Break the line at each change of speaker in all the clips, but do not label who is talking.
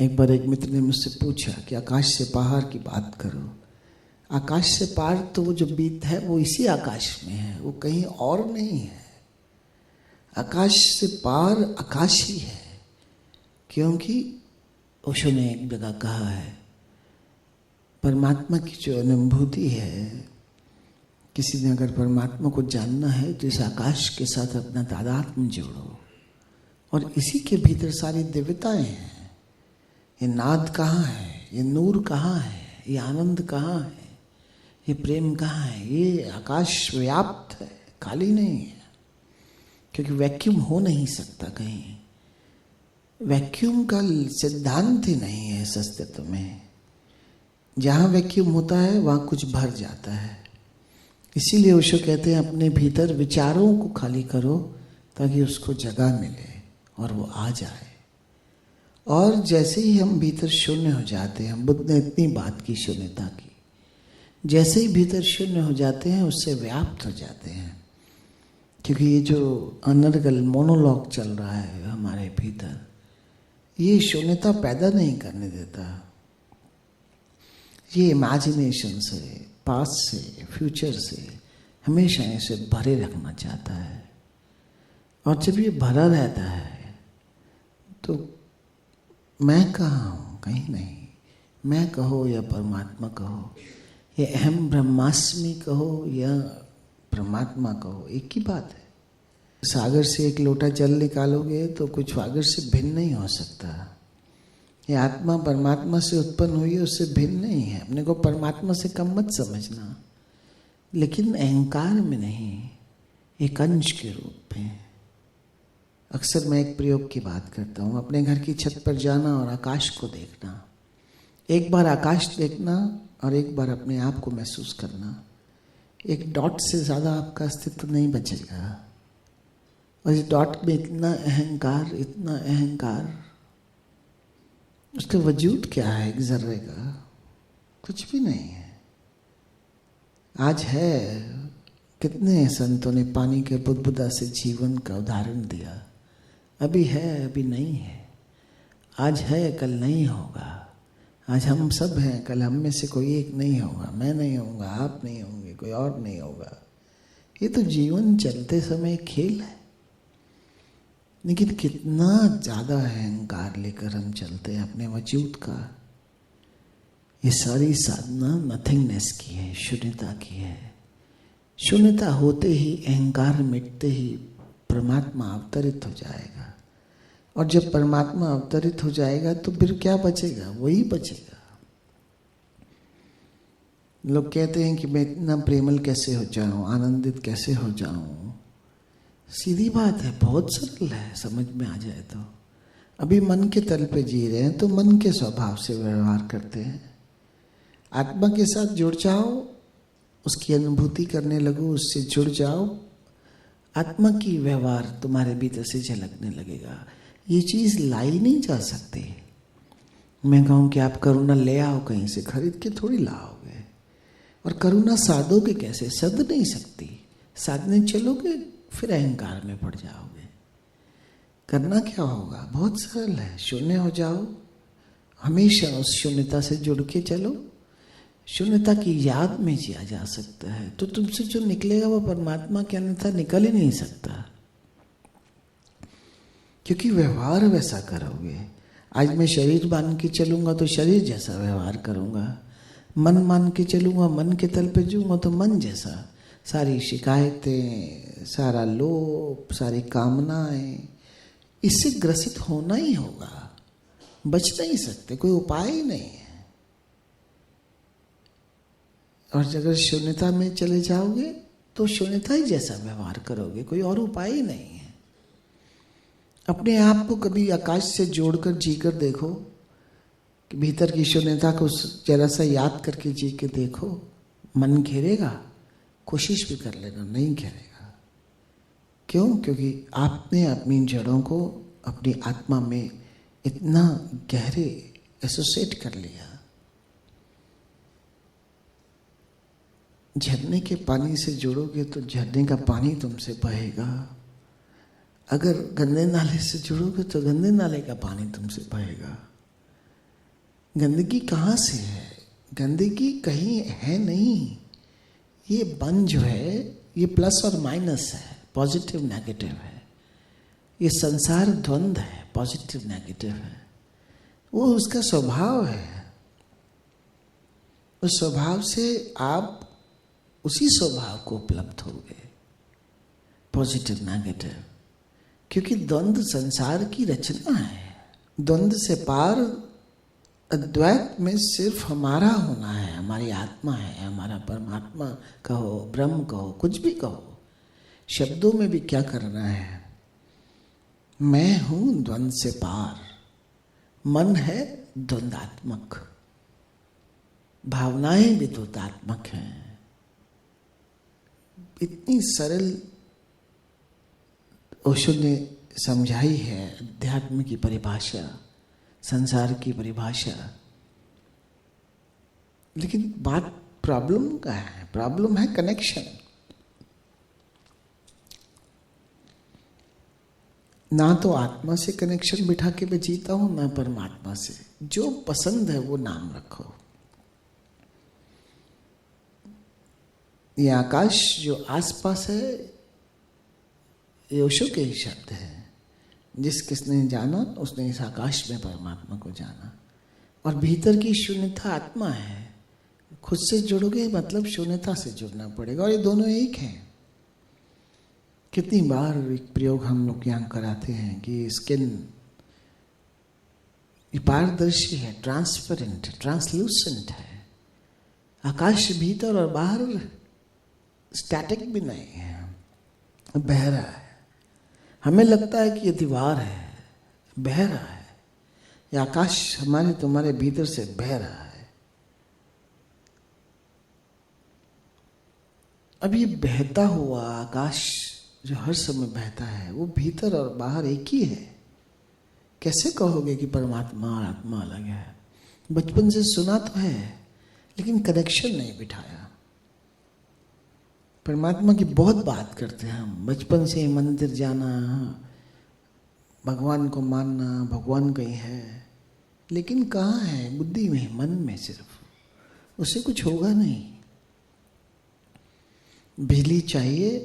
एक बार एक मित्र ने मुझसे पूछा कि आकाश से पार की बात करो। आकाश से पार तो वो जो बीत है वो इसी आकाश में है, वो कहीं और नहीं है। आकाश से पार आकाश ही है, क्योंकि ओशो ने एक जगह कहा है परमात्मा की जो अनुभूति है, किसी ने अगर परमात्मा को जानना है तो इस आकाश के साथ अपना तादात्म्य जोड़ो, और इसी के भीतर सारी दिव्यताएं हैं। ये नाद कहाँ है, ये नूर कहाँ है, ये आनंद कहाँ है, ये प्रेम कहाँ है? ये आकाश व्याप्त है, खाली नहीं है, क्योंकि वैक्यूम हो नहीं सकता कहीं। वैक्यूम का सिद्धांत ही नहीं है इस अस्तित्व में। जहाँ वैक्यूम होता है वहाँ कुछ भर जाता है। इसीलिए ओशो कहते हैं अपने भीतर विचारों को खाली करो ताकि उसको जगह मिले और वो आ जाए। और जैसे ही हम भीतर शून्य हो जाते हैं, बुद्ध ने इतनी बात की शून्यता की, जैसे ही भीतर शून्य हो जाते हैं उससे व्याप्त हो जाते हैं। क्योंकि ये जो अनर्गल मोनोलॉग चल रहा है हमारे भीतर, ये शून्यता पैदा नहीं करने देता। ये इमेजिनेशन से, पास्ट से, फ्यूचर से हमेशा इसे भरे रखना चाहता है। और जब ये भरा रहता है तो मैं कहाँ हूँ? कहीं नहीं। मैं कहो या परमात्मा कहो, ये अहम ब्रह्मास्मि कहो या परमात्मा कहो, एक ही बात है। सागर से एक लोटा जल निकालोगे तो कुछ सागर से भिन्न नहीं हो सकता। ये आत्मा परमात्मा से उत्पन्न हुई है, उससे भिन्न नहीं है। अपने को परमात्मा से कम मत समझना, लेकिन अहंकार में नहीं, एक अंश के रूप में। अक्सर मैं एक प्रयोग की बात करता हूँ, अपने घर की छत पर जाना और आकाश को देखना। एक बार आकाश देखना और एक बार अपने आप को महसूस करना। एक डॉट से ज़्यादा आपका अस्तित्व नहीं बचेगा। और इस डॉट में इतना अहंकार, उसका वजूद क्या है? एक जर्रे का कुछ भी नहीं है। आज है, कितने संतों ने पानी के बुदबुदा से जीवन का उदाहरण दिया। अभी है, अभी नहीं है। आज है, कल नहीं होगा। आज हम सब हैं, कल हम में से कोई एक नहीं होगा। मैं नहीं होऊंगा, आप नहीं होंगे, कोई और नहीं होगा। ये तो जीवन चलते समय खेल है। लेकिन कितना ज़्यादा अहंकार लेकर हम चलते हैं अपने वजूद का। ये सारी साधना नथिंगनेस की है, शून्यता की है। शून्यता होते ही, अहंकार मिटते ही परमात्मा अवतरित हो जाएगा। और जब परमात्मा अवतरित हो जाएगा तो फिर क्या बचेगा? वही बचेगा। लोग कहते हैं कि मैं इतना प्रेमल कैसे हो जाऊं, आनंदित कैसे हो जाऊं। सीधी बात है, बहुत सरल है, समझ में आ जाए तो। अभी मन के तल पे जी रहे हैं तो मन के स्वभाव से व्यवहार करते हैं। आत्मा के साथ जुड़ जाओ, उसकी अनुभूति करने लगो, उससे जुड़ जाओ, आत्मा की व्यवहार तुम्हारे भीतर से झलकने लगेगा। ये चीज़ लाई नहीं जा सकती। मैं कहूँ कि आप करुणा ले आओ कहीं से, खरीद के थोड़ी लाओगे। और करुणा साधोगे कैसे? सद नहीं सकती। साधने चलोगे फिर अहंकार में पड़ जाओगे। करना क्या होगा? बहुत सरल है, शून्य हो जाओ। हमेशा उस शून्यता से जुड़ के चलो। शून्यता की याद में जिया जा सकता है, तो तुमसे जो निकलेगा वो परमात्मा के अन्यथा निकल ही नहीं सकता, क्योंकि व्यवहार वैसा करोगे। आज मैं शरीर मान के चलूंगा तो शरीर जैसा व्यवहार करूंगा। मन मान के चलूंगा, मन के तल पे जाऊंगा तो मन जैसा। सारी शिकायतें, सारा लोभ, सारी कामनाएं, इससे ग्रसित होना ही होगा। बच नहीं सकते, कोई उपाय ही नहीं है। और अगर शून्यता में चले जाओगे तो शून्यता ही जैसा व्यवहार करोगे, कोई और उपाय ही नहीं है। अपने आप को कभी आकाश से जोड़कर जीकर देखो, कि भीतर की शून्यता को जरा सा याद करके जी के देखो। मन घेरेगा, कोशिश भी कर लेना, नहीं घेरेगा। क्यों? क्योंकि आपने अपनी जड़ों को अपनी आत्मा में इतना गहरे एसोसिएट कर लिया। झरने के पानी से जुड़ोगे तो झरने का पानी तुमसे बहेगा। अगर गंदे नाले से जुड़ोगे तो गंदे नाले का पानी तुमसे बहेगा। गंदगी कहाँ से है? गंदगी कहीं है नहीं। ये मन जो है ये प्लस और माइनस है, पॉजिटिव नेगेटिव है। ये संसार द्वंद्व है, पॉजिटिव नेगेटिव है। वो उसका स्वभाव है। उस स्वभाव से आप उसी स्वभाव को उपलब्ध होगे, पॉजिटिव नेगेटिव। क्योंकि द्वंद्व संसार की रचना है। द्वंद्व से पार अद्वैत में सिर्फ हमारा होना है, हमारी आत्मा है, हमारा परमात्मा कहो, ब्रह्म कहो, कुछ भी कहो। शब्दों में भी क्या करना है? मैं हूं द्वंद्व से पार। मन है द्वंद्वात्मक, भावनाएं भी द्वंद्वात्मक हैं। इतनी सरल ओशो ने समझाई है अध्यात्म की परिभाषा, संसार की परिभाषा। लेकिन बात प्रॉब्लम का है। प्रॉब्लम है कनेक्शन। ना तो आत्मा से कनेक्शन बिठा के मैं जीता हूं, ना परमात्मा से। जो पसंद है वो नाम रखो। ये आकाश जो आसपास है, ये ओशो के ही शब्द है। जिस किसने जाना उसने इस आकाश में परमात्मा को जाना। और भीतर की शून्यता आत्मा है। खुद से जुड़ोगे मतलब शून्यता से जुड़ना पड़ेगा, और ये दोनों एक हैं। कितनी बार एक प्रयोग हम लोग यहाँ कराते हैं कि स्किन पारदर्शी है, ट्रांसपेरेंट, ट्रांसलूसेंट है। आकाश भीतर और बाहर स्टैटिक भी नहीं है, बह रहा है। हमें लगता है कि ये दीवार है, बह रहा है। ये आकाश हमारे तुम्हारे भीतर से बह रहा है। अब ये बहता हुआ आकाश जो हर समय बहता है, वो भीतर और बाहर एक ही है। कैसे कहोगे कि परमात्मा और आत्मा अलग है? बचपन से सुना तो है, लेकिन कनेक्शन नहीं बिठाया। परमात्मा की बहुत बात करते हैं हम, बचपन से मंदिर जाना, भगवान को मानना, भगवान कहीं है। लेकिन कहाँ है? बुद्धि में, मन में सिर्फ। उससे कुछ होगा नहीं। बिजली चाहिए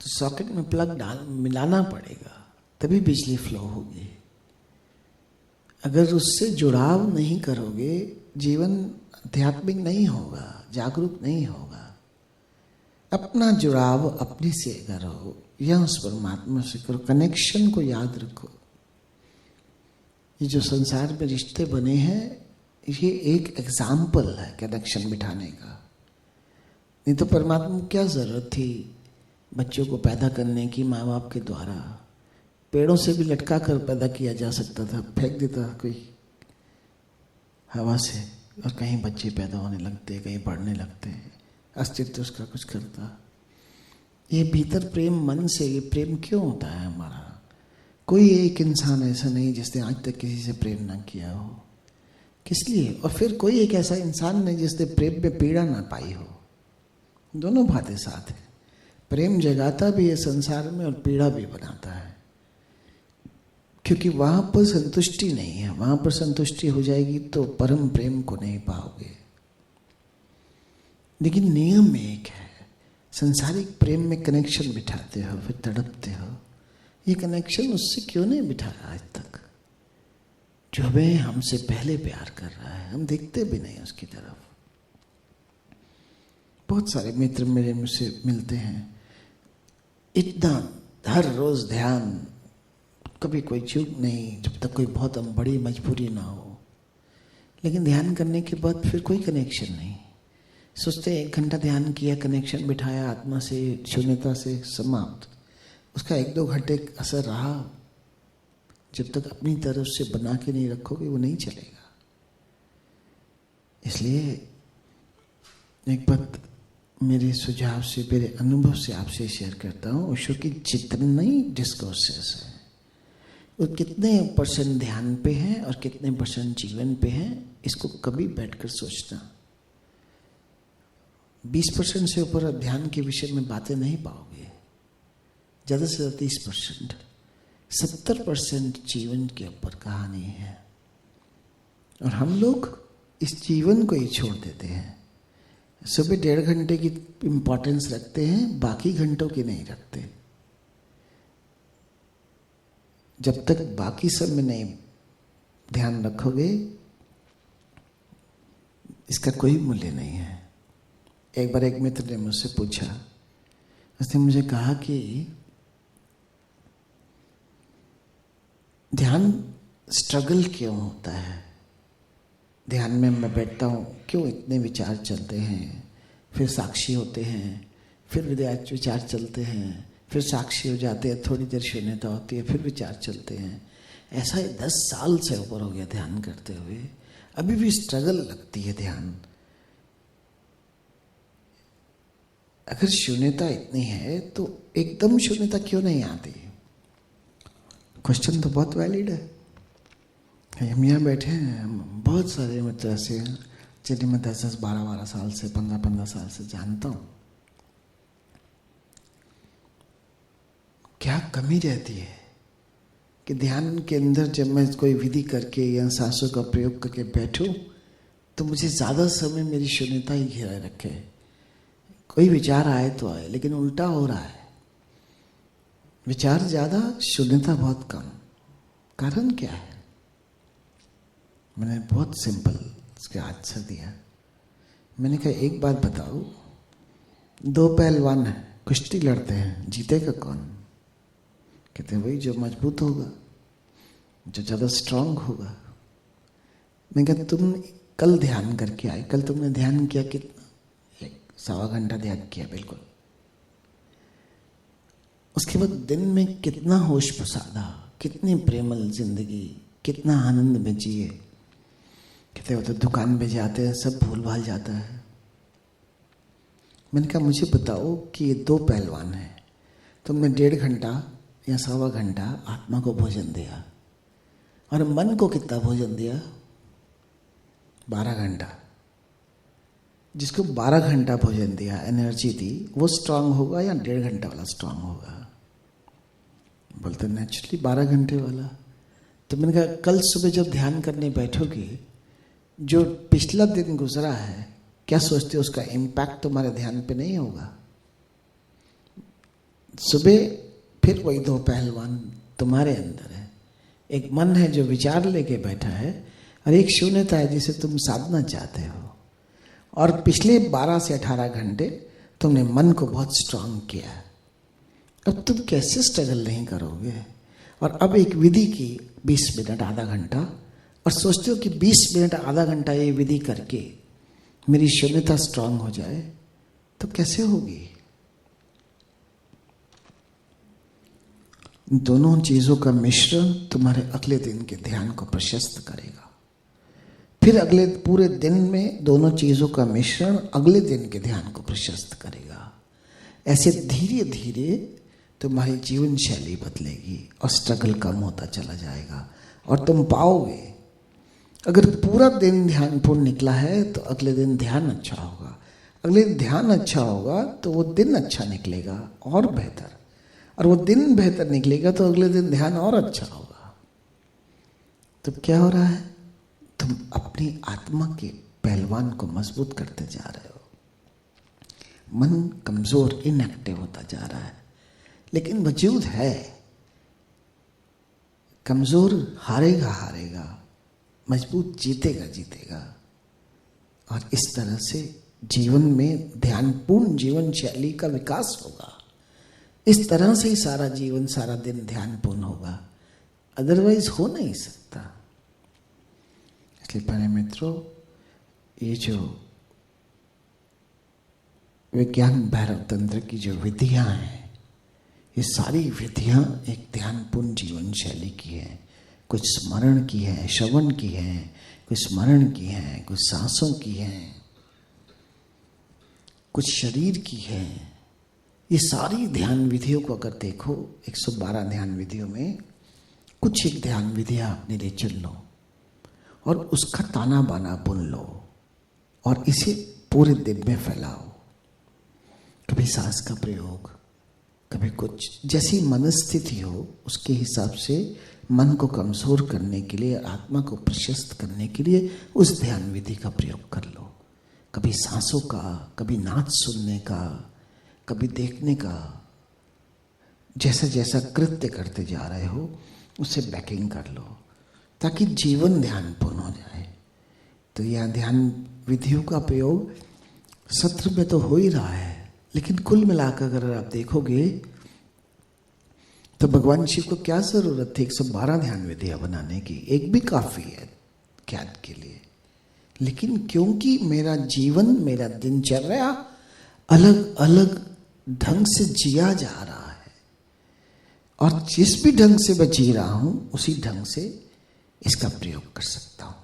तो सॉकेट में प्लग मिलाना पड़ेगा, तभी बिजली फ्लो होगी। अगर उससे जुड़ाव नहीं करोगे, जीवन आध्यात्मिक नहीं होगा, जागरूक नहीं होगा। अपना जुड़ाव अपने से करो या उस परमात्मा से करो। कनेक्शन को याद रखो। ये जो संसार में रिश्ते बने हैं, ये एक एग्जाम्पल है कनेक्शन बिठाने का। नहीं तो परमात्मा को क्या जरूरत थी बच्चों को पैदा करने की माँ बाप के द्वारा? पेड़ों से भी लटका कर पैदा किया जा सकता था, फेंक देता कोई हवा से, और कहीं बच्चे पैदा होने लगते, कहीं पढ़ने लगते, अस्तित्व उसका कुछ करता। ये भीतर प्रेम, मन से ये प्रेम क्यों होता है हमारा? कोई एक इंसान ऐसा नहीं जिसने आज तक किसी से प्रेम ना किया हो। किस लिए? और फिर कोई एक ऐसा इंसान नहीं जिसने प्रेम में पीड़ा ना पाई हो। दोनों बातें साथ हैं। प्रेम जगाता भी है संसार में और पीड़ा भी बनाता है, क्योंकि वहां पर संतुष्टि नहीं है। वहां पर संतुष्टि हो जाएगी तो परम प्रेम को नहीं पाओगे। लेकिन नियम एक है, संसारिक प्रेम में कनेक्शन बिठाते हो, फिर तड़पते हो। ये कनेक्शन उससे क्यों नहीं बिठाया आज तक, जो हमें हमसे पहले प्यार कर रहा है? हम देखते भी नहीं उसकी तरफ। बहुत सारे मित्र मेरे मुझसे मिलते हैं, इतना हर रोज ध्यान, कभी कोई चूक नहीं, जब तक कोई बहुत बड़ी मजबूरी ना हो। लेकिन ध्यान करने के बाद फिर कोई कनेक्शन नहीं। सोचते 1 घंटा ध्यान किया, कनेक्शन बिठाया आत्मा से, शून्यता से, समाप्त। उसका 1-2 घंटे असर रहा। जब तक अपनी तरफ से बना के नहीं रखोगे वो नहीं चलेगा। इसलिए एक बात मेरे सुझाव से, मेरे अनुभव से आपसे शेयर करता हूँ। ओशो की जितने डिस्कोर्सेस हैं वो कितने % ध्यान पे हैं और कितने % जीवन पे हैं, इसको कभी बैठकर सोचना। 20% से ऊपर ध्यान के विषय में बातें नहीं पाओगे, ज़्यादा से ज़्यादा 30%। 70% जीवन के ऊपर कहानी है। और हम लोग इस जीवन को ही छोड़ देते हैं। सुबह 1.5 घंटे की इंपॉर्टेंस रखते हैं, बाकी घंटों की नहीं रखते। जब तक बाकी सब में नहीं ध्यान रखोगे, इसका कोई मूल्य नहीं है। एक बार एक मित्र ने मुझसे पूछा, उसने मुझे कहा कि ध्यान स्ट्रगल क्यों होता है? ध्यान में मैं बैठता हूँ, क्यों इतने विचार चलते हैं, फिर साक्षी होते हैं, फिर विचार चलते हैं, फिर साक्षी हो जाते हैं, थोड़ी देर शून्यता होती है, फिर विचार चलते हैं। ऐसा ही 10 साल से ऊपर हो गया ध्यान करते हुए, अभी भी स्ट्रगल लगती है ध्यान। अगर शून्यता इतनी है तो एकदम शून्यता क्यों नहीं आती? क्वेश्चन तो बहुत वैलिड है। हम यहाँ बैठे हैं, बहुत सारे मित्र ऐसे हैं जिन्हें मैं 10-10, 12-12 साल से, 15-15 साल से जानता हूँ। क्या कमी रहती है कि ध्यान के अंदर जब मैं कोई विधि करके या सांसों का प्रयोग करके बैठूं तो मुझे ज़्यादा समय मेरी शून्यता ही घेराए रखे। कोई विचार आए तो आए, लेकिन उल्टा हो रहा है। विचार ज़्यादा, शून्यता बहुत कम। कारण क्या है? मैंने बहुत सिंपल इसका आंसर दिया। मैंने कहा एक बात बताओ, 2 पहलवान हैं, कुश्ती लड़ते हैं, जीतेगा कौन? कहते हैं वही जो मजबूत होगा, जो ज़्यादा स्ट्रांग होगा। मैंने कहा तुम कल ध्यान करके आए, कल तुमने ध्यान किया कितना? 1-1.25 घंटा ध्यान किया, बिल्कुल। उसके बाद दिन में कितना होश प्रसादा, कितनी प्रेमल जिंदगी, कितना आनंद में जिए। कहते हो तो दुकान पे जाते हैं, सब भूल भाल जाता है। मैंने कहा मुझे बताओ कि ये 2 पहलवान हैं, तुमने 1.5 घंटा या 1.25 घंटा आत्मा को भोजन दिया और मन को कितना भोजन दिया? 12 घंटा। जिसको 12 घंटा भोजन दिया, एनर्जी दी, वो स्ट्रांग होगा या 1.5 घंटा वाला स्ट्रांग होगा? बोलते नेचुरली 12 घंटे वाला। तो मैंने कहा कल सुबह जब ध्यान करने बैठोगे, जो पिछला दिन गुजरा है, क्या सोचते हो उसका इम्पैक्ट तुम्हारे ध्यान पे नहीं होगा? सुबह फिर वही 2 पहलवान तुम्हारे अंदर है। एक मन है जो विचार लेके बैठा है, और एक शून्यता है जिसे तुम साधना चाहते हो। और पिछले 12 से 18 घंटे तुमने मन को बहुत स्ट्रांग किया। अब तुम कैसे स्ट्रगल नहीं करोगे? और अब एक विधि की 20 मिनट, आधा घंटा, और सोचते हो कि 20 मिनट, आधा घंटा ये विधि करके मेरी शून्यता स्ट्रांग हो जाए, तो कैसे होगी? दोनों चीजों का मिश्रण तुम्हारे अगले दिन के ध्यान को प्रशस्त करेगा। फिर अगले पूरे दिन में दोनों चीजों का मिश्रण अगले दिन के ध्यान को प्रशस्त करेगा। ऐसे धीरे धीरे तुम्हारी जीवन शैली बदलेगी और स्ट्रगल कम होता चला जाएगा। और तुम पाओगे, अगर पूरा दिन ध्यानपूर्ण निकला है तो अगले दिन ध्यान अच्छा होगा, अगले दिन ध्यान अच्छा होगा तो वो दिन अच्छा निकलेगा और बेहतर, और वो दिन बेहतर निकलेगा तो अगले दिन ध्यान और अच्छा होगा। तो क्या हो रहा है? तुम अपनी आत्मा के पहलवान को मजबूत करते जा रहे हो। मन कमजोर, इनएक्टिव होता जा रहा है, लेकिन वजूद है। कमजोर हारेगा हारेगा, मजबूत जीतेगा जीतेगा। और इस तरह से जीवन में ध्यानपूर्ण जीवन शैली का विकास होगा। इस तरह से ही सारा जीवन, सारा दिन ध्यानपूर्ण होगा, अदरवाइज हो नहीं सकता। इसलिए प्यारे मित्रों, ये जो विज्ञान भैरव तंत्र की जो विधियां हैं, ये सारी विधियां एक ध्यानपूर्ण जीवन शैली की है। कुछ स्मरण की है, श्रवण की है, कुछ स्मरण की है, कुछ सांसों की है, कुछ शरीर की है। ये सारी ध्यान विधियों को अगर देखो, 112 ध्यान विधियों में कुछ एक ध्यान विधियां अपने लिए चुन लो और उसका ताना बाना बुन लो और इसे पूरे दिन में फैलाओ। कभी सांस का प्रयोग, कभी कुछ, जैसी मनस्थिति हो उसके हिसाब से मन को कमजोर करने के लिए, आत्मा को प्रशस्त करने के लिए उस ध्यान विधि का प्रयोग कर लो। कभी सांसों का, कभी नाच सुनने का, कभी देखने का, जैसा जैसा कृत्य करते जा रहे हो उसे बैकिंग कर लो ताकि जीवन ध्यानपूर्ण हो जाए। तो यह ध्यान विधियों का प्रयोग सत्र में तो हो ही रहा है, लेकिन कुल मिलाकर अगर आप देखोगे तो भगवान शिव को क्या जरूरत थी 112 ध्यान विधियां बनाने की? एक भी काफी है ज्ञान के लिए। लेकिन क्योंकि मेरा जीवन, मेरा दिनचर्या अलग अलग ढंग से जिया जा रहा है और जिस भी ढंग से मैं जी रहा हूं उसी ढंग से इसका प्रयोग कर सकता हूं।